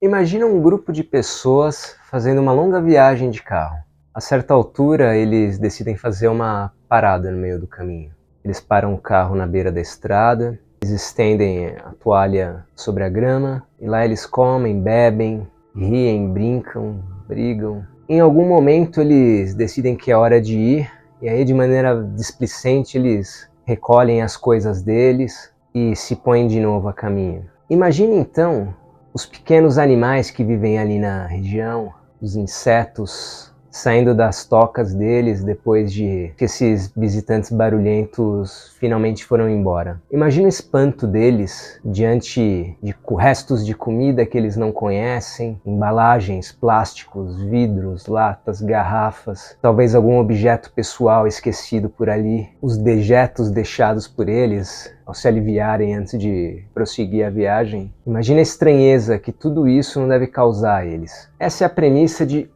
Imagina um grupo de pessoas fazendo uma longa viagem de carro. A certa altura, eles decidem fazer uma parada no meio do caminho. Eles param o carro na beira da estrada, eles estendem a toalha sobre a grama e lá eles comem, bebem, riem, brincam, brigam. Em algum momento, eles decidem que é hora de ir e aí, de maneira displicente, eles recolhem as coisas deles e se põem de novo a caminho. Imagine então os pequenos animais que vivem ali na região, os insetos saindo das tocas deles depois de que esses visitantes barulhentos finalmente foram embora. Imagina o espanto deles diante de restos de comida que eles não conhecem, embalagens, plásticos, vidros, latas, garrafas, talvez algum objeto pessoal esquecido por ali, os dejetos deixados por eles ao se aliviarem antes de prosseguir a viagem. Imagina a estranheza que tudo isso não deve causar a eles. Essa é a premissa de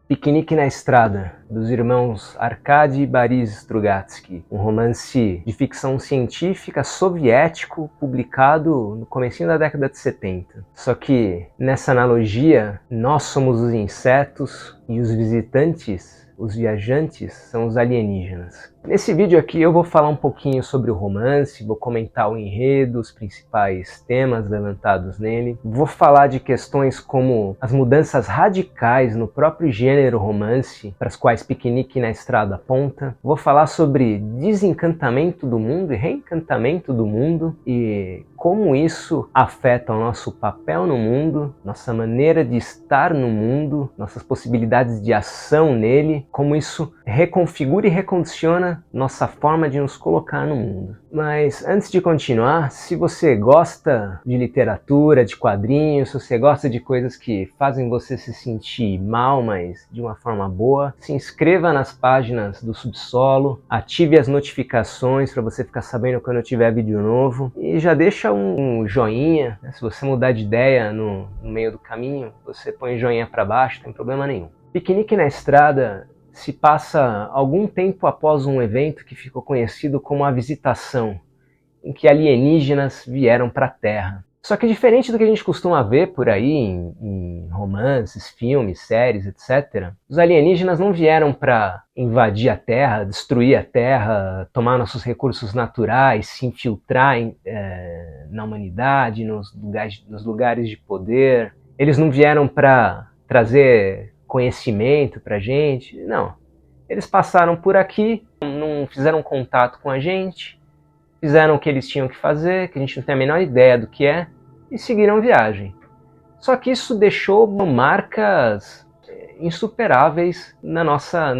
Piquenique na Estrada, dos irmãos Arkady e Boris Strugatsky, um romance de ficção científica soviético publicado no comecinho da década de 70. Só que, nessa analogia, nós somos os insetos e os visitantes, os viajantes, são os alienígenas. Nesse vídeo aqui eu vou falar um pouquinho sobre o romance, vou comentar o enredo, os principais temas levantados nele. Vou falar de questões como as mudanças radicais no próprio gênero romance, para as quais Piquenique na Estrada aponta. Vou falar sobre desencantamento do mundo e reencantamento do mundo e como isso afeta o nosso papel no mundo, nossa maneira de estar no mundo, nossas possibilidades de ação nele, como isso reconfigura e recondiciona nossa forma de nos colocar no mundo. Mas antes de continuar, se você gosta de literatura, de quadrinhos, se você gosta de coisas que fazem você se sentir mal, mas de uma forma boa, se inscreva nas páginas do Subsolo, ative as notificações para você ficar sabendo quando eu tiver vídeo novo e já deixa um joinha, né? Se você mudar de ideia no meio do caminho, você põe joinha para baixo, não tem problema nenhum. Piquenique na Estrada se passa algum tempo após um evento que ficou conhecido como a Visitação, em que alienígenas vieram para a Terra. Só que diferente do que a gente costuma ver por aí em romances, filmes, séries, etc., os alienígenas não vieram para invadir a Terra, destruir a Terra, tomar nossos recursos naturais, se infiltrar na humanidade, nos lugares de poder. Eles não vieram para trazer conhecimento pra gente, não. Eles passaram por aqui, não fizeram contato com a gente, fizeram o que eles tinham que fazer, que a gente não tem a menor ideia do que é, e seguiram viagem. Só que isso deixou marcas insuperáveis no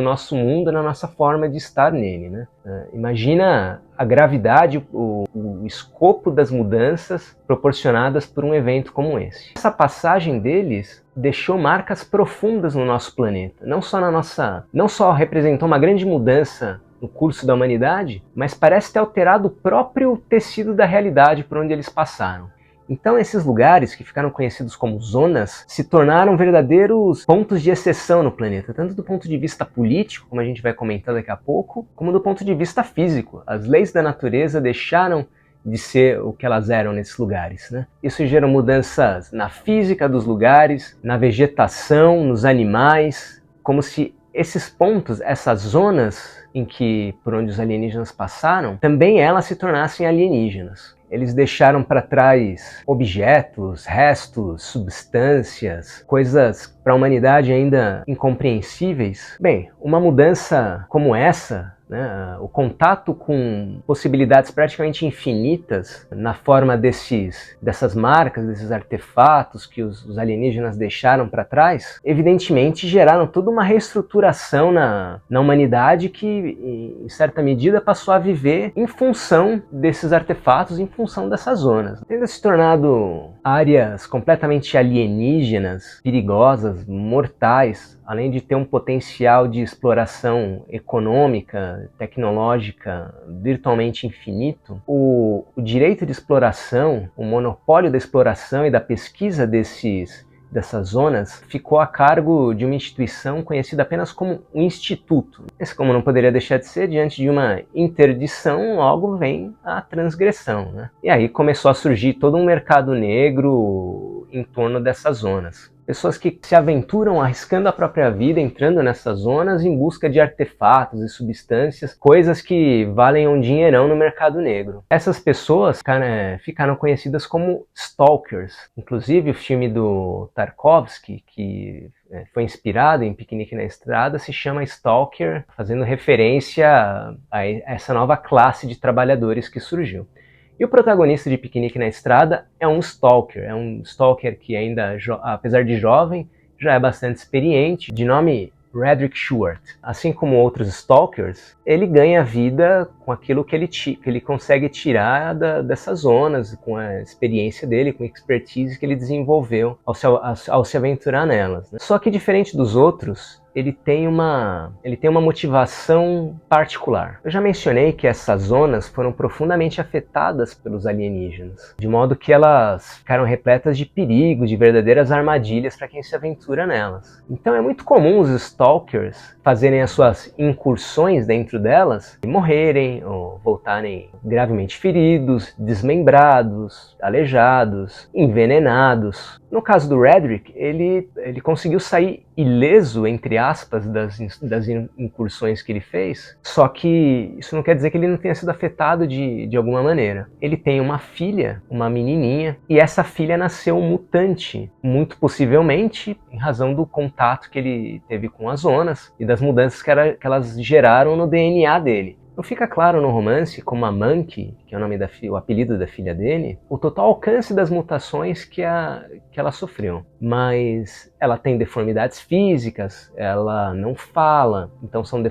nosso mundo, na nossa forma de estar nele, né? Imagina a gravidade, o escopo das mudanças proporcionadas por um evento como esse. Essa passagem deles deixou marcas profundas no nosso planeta. Não só representou uma grande mudança no curso da humanidade, mas parece ter alterado o próprio tecido da realidade por onde eles passaram. Então esses lugares, que ficaram conhecidos como zonas, se tornaram verdadeiros pontos de exceção no planeta, tanto do ponto de vista político, como a gente vai comentar daqui a pouco, como do ponto de vista físico. As leis da natureza deixaram de ser o que elas eram nesses lugares, né? Isso gerou mudanças na física dos lugares, na vegetação, nos animais, como se esses pontos, essas zonas por onde os alienígenas passaram, também elas se tornassem alienígenas. Eles deixaram para trás objetos, restos, substâncias, coisas para a humanidade ainda incompreensíveis. Bem, uma mudança como essa, né, o contato com possibilidades praticamente infinitas na forma dessas marcas, desses artefatos que os alienígenas deixaram para trás, evidentemente geraram toda uma reestruturação na humanidade que, em certa medida, passou a viver em função desses artefatos, em função dessas zonas. Tendo se tornado áreas completamente alienígenas, perigosas, mortais, além de ter um potencial de exploração econômica, tecnológica, virtualmente infinito, o direito de exploração, o monopólio da exploração e da pesquisa desses dessas zonas ficou a cargo de uma instituição conhecida apenas como um instituto. Esse, como não poderia deixar de ser, diante de uma interdição, logo vem a transgressão, né? E aí começou a surgir todo um mercado negro em torno dessas zonas. Pessoas que se aventuram arriscando a própria vida, entrando nessas zonas em busca de artefatos e substâncias, coisas que valem um dinheirão no mercado negro. Essas pessoas ficaram conhecidas como stalkers. Inclusive o filme do Tarkovsky, que foi inspirado em Piquenique na Estrada, se chama Stalker, fazendo referência a essa nova classe de trabalhadores que surgiu. E o protagonista de Piquenique na Estrada é um stalker que ainda, apesar de jovem, já é bastante experiente, de nome Redrick Stewart. Assim como outros stalkers, ele ganha vida com aquilo que ele consegue tirar dessas zonas, com a experiência dele, com a expertise que ele desenvolveu ao se aventurar nelas, né? Só que diferente dos outros, ele tem uma motivação particular. Eu já mencionei que essas zonas foram profundamente afetadas pelos alienígenas, de modo que elas ficaram repletas de perigos, de verdadeiras armadilhas para quem se aventura nelas. Então é muito comum os stalkers fazerem as suas incursões dentro delas e morrerem ou voltarem gravemente feridos, desmembrados, aleijados, envenenados. No caso do Redrick, ele conseguiu sair ileso, entre aspas, das incursões que ele fez, só que isso não quer dizer que ele não tenha sido afetado de alguma maneira. Ele tem uma filha, uma menininha, e essa filha nasceu mutante, muito possivelmente em razão do contato que ele teve com as zonas e das mudanças que elas geraram no DNA dele. Não fica claro no romance como a Monkey, que é o apelido da filha dele, o total alcance das mutações que ela sofreu. Mas ela tem deformidades físicas, ela não fala, então são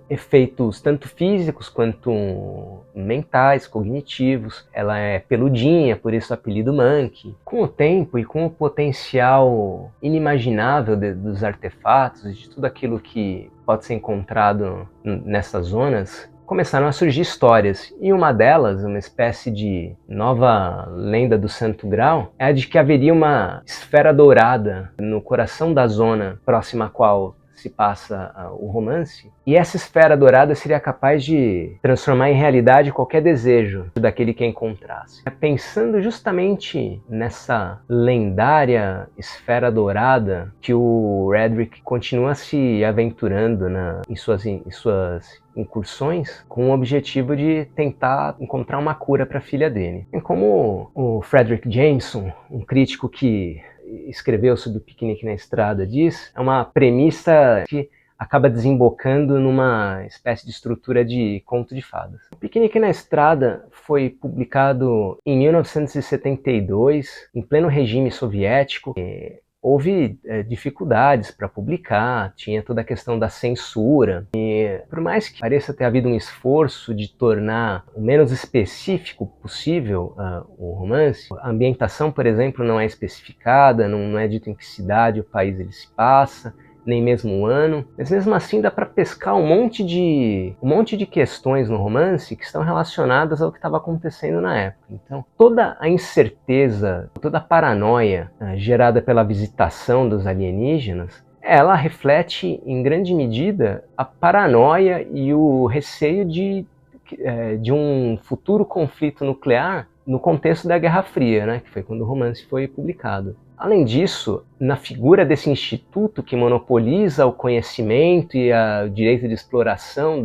efeitos tanto físicos quanto mentais, cognitivos. Ela é peludinha, por isso o apelido Monkey. Com o tempo e com o potencial inimaginável dos artefatos e de tudo aquilo que pode ser encontrado nessas zonas, começaram a surgir histórias, e uma delas, uma espécie de nova lenda do Santo Grau, é a de que haveria uma esfera dourada no coração da zona próxima à qual se passa o romance, e essa esfera dourada seria capaz de transformar em realidade qualquer desejo daquele que a encontrasse. Pensando justamente nessa lendária esfera dourada que o Redrick continua se aventurando em suas incursões, com o objetivo de tentar encontrar uma cura para a filha dele. E como o Fredric Jameson, um crítico que escreveu sobre o Piquenique na Estrada, diz, é uma premissa que acaba desembocando numa espécie de estrutura de conto de fadas. O Piquenique na Estrada foi publicado em 1972, em pleno regime soviético. Houve dificuldades para publicar, tinha toda a questão da censura, e por mais que pareça ter havido um esforço de tornar o menos específico possível o romance, a ambientação, por exemplo, não é especificada, não é dito em que cidade o país ele se passa, nem mesmo o ano, mas mesmo assim dá para pescar um monte de questões no romance que estão relacionadas ao que estava acontecendo na época. Então, toda a incerteza, toda a paranoia gerada pela visitação dos alienígenas, ela reflete em grande medida a paranoia e o receio de um futuro conflito nuclear no contexto da Guerra Fria, né, que foi quando o romance foi publicado. Além disso, na figura desse instituto que monopoliza o conhecimento e o direito de exploração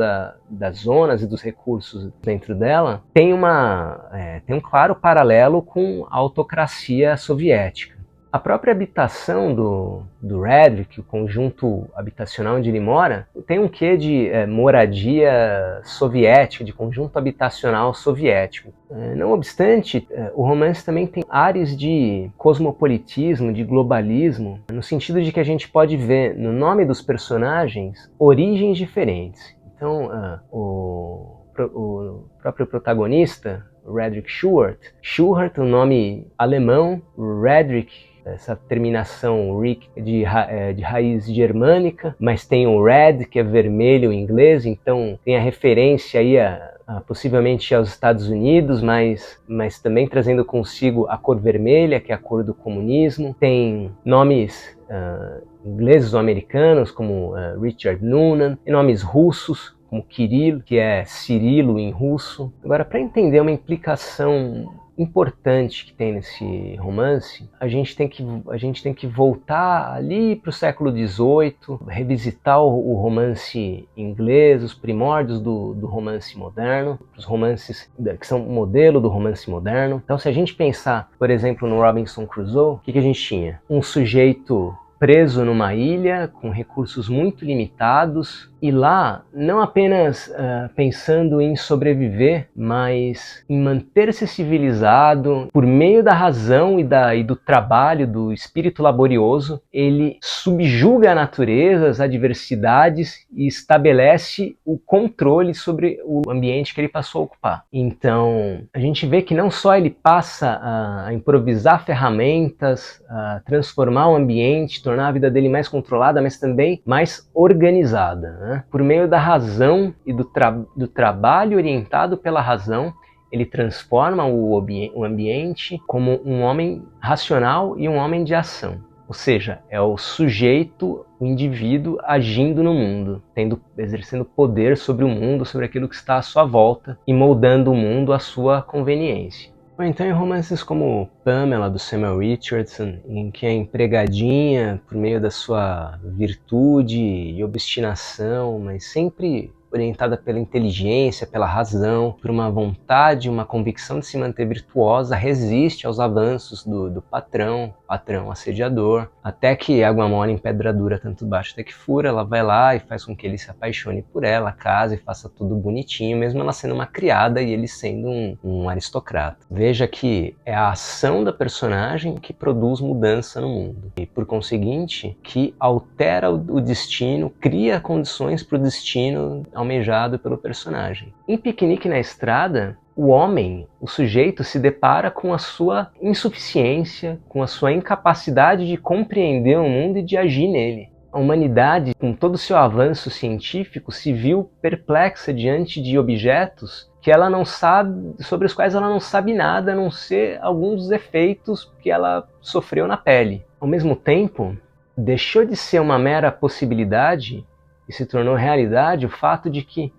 das zonas e dos recursos dentro dela, tem um claro paralelo com a autocracia soviética. A própria habitação do Redrick, o conjunto habitacional onde ele mora, tem um quê de moradia soviética, de conjunto habitacional soviético. Não obstante, o romance também tem áreas de cosmopolitismo, de globalismo, no sentido de que a gente pode ver no nome dos personagens origens diferentes. Então, o próprio protagonista, Redrick Stewart, o nome alemão, Redrick, essa terminação Rick de raiz germânica, mas tem o red, que é vermelho em inglês, então tem a referência aí possivelmente aos Estados Unidos, mas também trazendo consigo a cor vermelha, que é a cor do comunismo. Tem nomes ingleses ou americanos, como Richard Noonan, e nomes russos, como Kirill, que é Cirilo em russo. Agora, para entender uma implicação importante que tem nesse romance, a gente tem que voltar ali para o século XVIII, revisitar o romance inglês, os primórdios do romance moderno, os romances que são o modelo do romance moderno. Então, se a gente pensar, por exemplo, no Robinson Crusoe, o que a gente tinha? Um sujeito preso numa ilha com recursos muito limitados, e lá não apenas pensando em sobreviver, mas em manter-se civilizado por meio da razão e do trabalho, do espírito laborioso. Ele subjuga a natureza, as adversidades e estabelece o controle sobre o ambiente que ele passou a ocupar. Então, a gente vê que não só ele passa a improvisar ferramentas, a transformar o ambiente, tornar a vida dele mais controlada, mas também mais organizada, né? Por meio da razão e do trabalho orientado pela razão, ele transforma o ambiente como um homem racional e um homem de ação. Ou seja, é o sujeito, o indivíduo agindo no mundo, exercendo poder sobre o mundo, sobre aquilo que está à sua volta e moldando o mundo à sua conveniência. Ou então em romances como Pamela, do Samuel Richardson, em que a empregadinha, por meio da sua virtude e obstinação, mas sempre orientada pela inteligência, pela razão, por uma vontade, uma convicção de se manter virtuosa, resiste aos avanços do patrão assediador, até que água mole em pedra dura tanto bate até que fura. Ela vai lá e faz com que ele se apaixone por ela, case e faça tudo bonitinho, mesmo ela sendo uma criada e ele sendo um aristocrata. Veja que é a ação da personagem que produz mudança no mundo e, por conseguinte, que altera o destino, cria condições para o destino almejado pelo personagem. Em Piquenique na Estrada, o homem, o sujeito, se depara com a sua insuficiência, com a sua incapacidade de compreender o mundo e de agir nele. A humanidade, com todo o seu avanço científico, se viu perplexa diante de objetos que ela não sabe, sobre os quais ela não sabe nada, a não ser alguns dos efeitos que ela sofreu na pele. Ao mesmo tempo, deixou de ser uma mera possibilidade e se tornou realidade o fato de que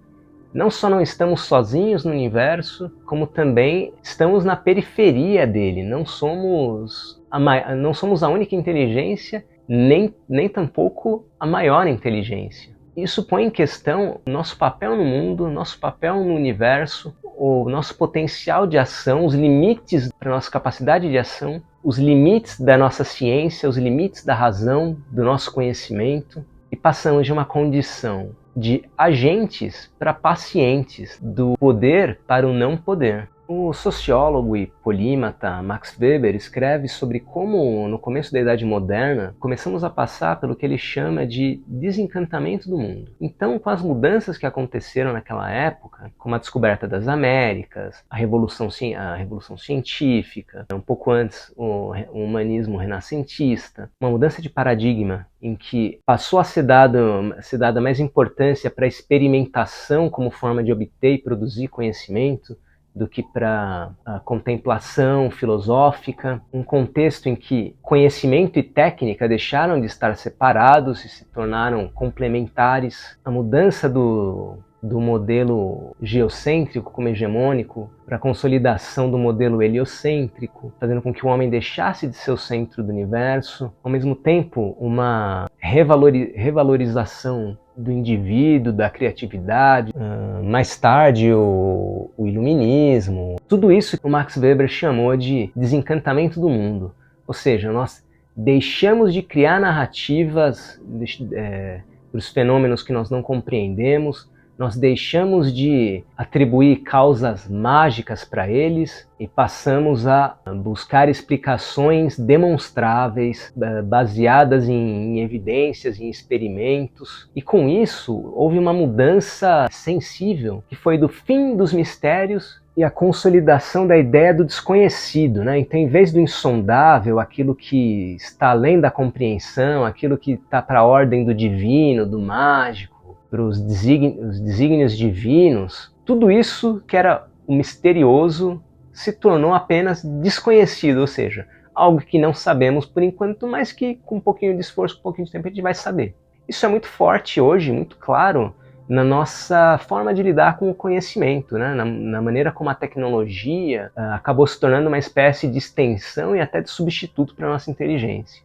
não só não estamos sozinhos no universo, como também estamos na periferia dele. Não somos a única inteligência, nem tampouco a maior inteligência. Isso põe em questão o nosso papel no mundo, o nosso papel no universo, o nosso potencial de ação, os limites da nossa capacidade de ação, os limites da nossa ciência, os limites da razão, do nosso conhecimento. E passamos de uma condição de agentes para pacientes, do poder para o não poder. O sociólogo e polímata Max Weber escreve sobre como, no começo da Idade Moderna, começamos a passar pelo que ele chama de desencantamento do mundo. Então, com as mudanças que aconteceram naquela época, como a descoberta das Américas, a Revolução Científica, um pouco antes o humanismo renascentista, uma mudança de paradigma em que passou a ser dada mais importância para a experimentação como forma de obter e produzir conhecimento, do que para a contemplação filosófica, um contexto em que conhecimento e técnica deixaram de estar separados e se tornaram complementares. A mudança do modelo geocêntrico como hegemônico para a consolidação do modelo heliocêntrico, fazendo com que o homem deixasse de ser o centro do universo, ao mesmo tempo uma revalorização do indivíduo, da criatividade, mais tarde o iluminismo, tudo isso o Max Weber chamou de desencantamento do mundo. Ou seja, nós deixamos de criar narrativas para os fenômenos que nós não compreendemos, nós deixamos de atribuir causas mágicas para eles e passamos a buscar explicações demonstráveis, baseadas em evidências, em experimentos. E com isso, houve uma mudança sensível, que foi do fim dos mistérios e a consolidação da ideia do desconhecido, né? Então, em vez do insondável, aquilo que está além da compreensão, aquilo que está para a ordem do divino, do mágico, para os desígnios divinos, tudo isso que era o misterioso se tornou apenas desconhecido, ou seja, algo que não sabemos por enquanto, mas que com um pouquinho de esforço, com um pouquinho de tempo a gente vai saber. Isso é muito forte hoje, muito claro, na nossa forma de lidar com o conhecimento, né? na maneira como a tecnologia acabou se tornando uma espécie de extensão e até de substituto para a nossa inteligência.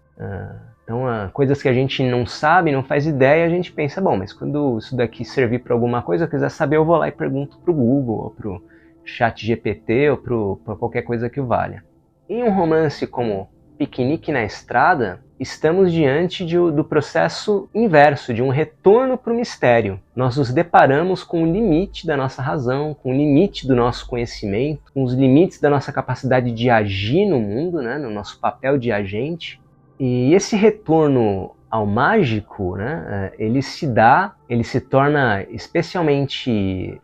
Então, coisas que a gente não sabe, não faz ideia, a gente pensa, bom, mas quando isso daqui servir para alguma coisa, eu quiser saber, eu vou lá e pergunto para o Google, ou para o ChatGPT, ou para qualquer coisa que o valha. Em um romance como Piquenique na Estrada, estamos diante do processo inverso, de um retorno para o mistério. Nós nos deparamos com o limite da nossa razão, com o limite do nosso conhecimento, com os limites da nossa capacidade de agir no mundo, né, no nosso papel de agente. E esse retorno ao mágico, né, ele se torna especialmente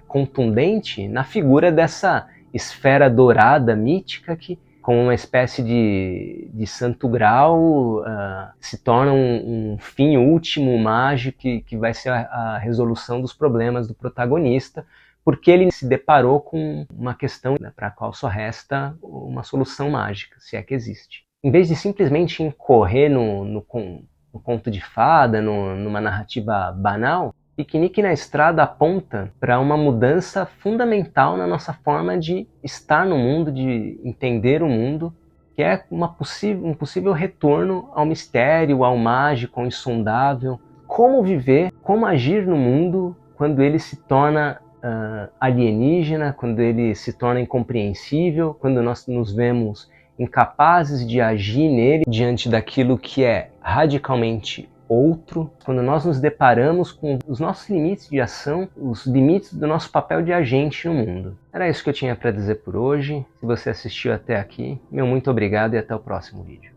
contundente na figura dessa esfera dourada, mítica, que como uma espécie de santo grau, se torna um fim último mágico que vai ser a resolução dos problemas do protagonista, porque ele se deparou com uma questão, né, para a qual só resta uma solução mágica, se é que existe. Em vez de simplesmente incorrer no conto de fada, numa narrativa banal, Piquenique na Estrada aponta para uma mudança fundamental na nossa forma de estar no mundo, de entender o mundo, que é um possível retorno ao mistério, ao mágico, ao insondável. Como viver, como agir no mundo quando ele se torna alienígena, quando ele se torna incompreensível, quando nós nos vemos incapazes de agir nele diante daquilo que é radicalmente outro, quando nós nos deparamos com os nossos limites de ação, os limites do nosso papel de agente no mundo. Era isso que eu tinha para dizer por hoje. Se você assistiu até aqui, meu muito obrigado e até o próximo vídeo.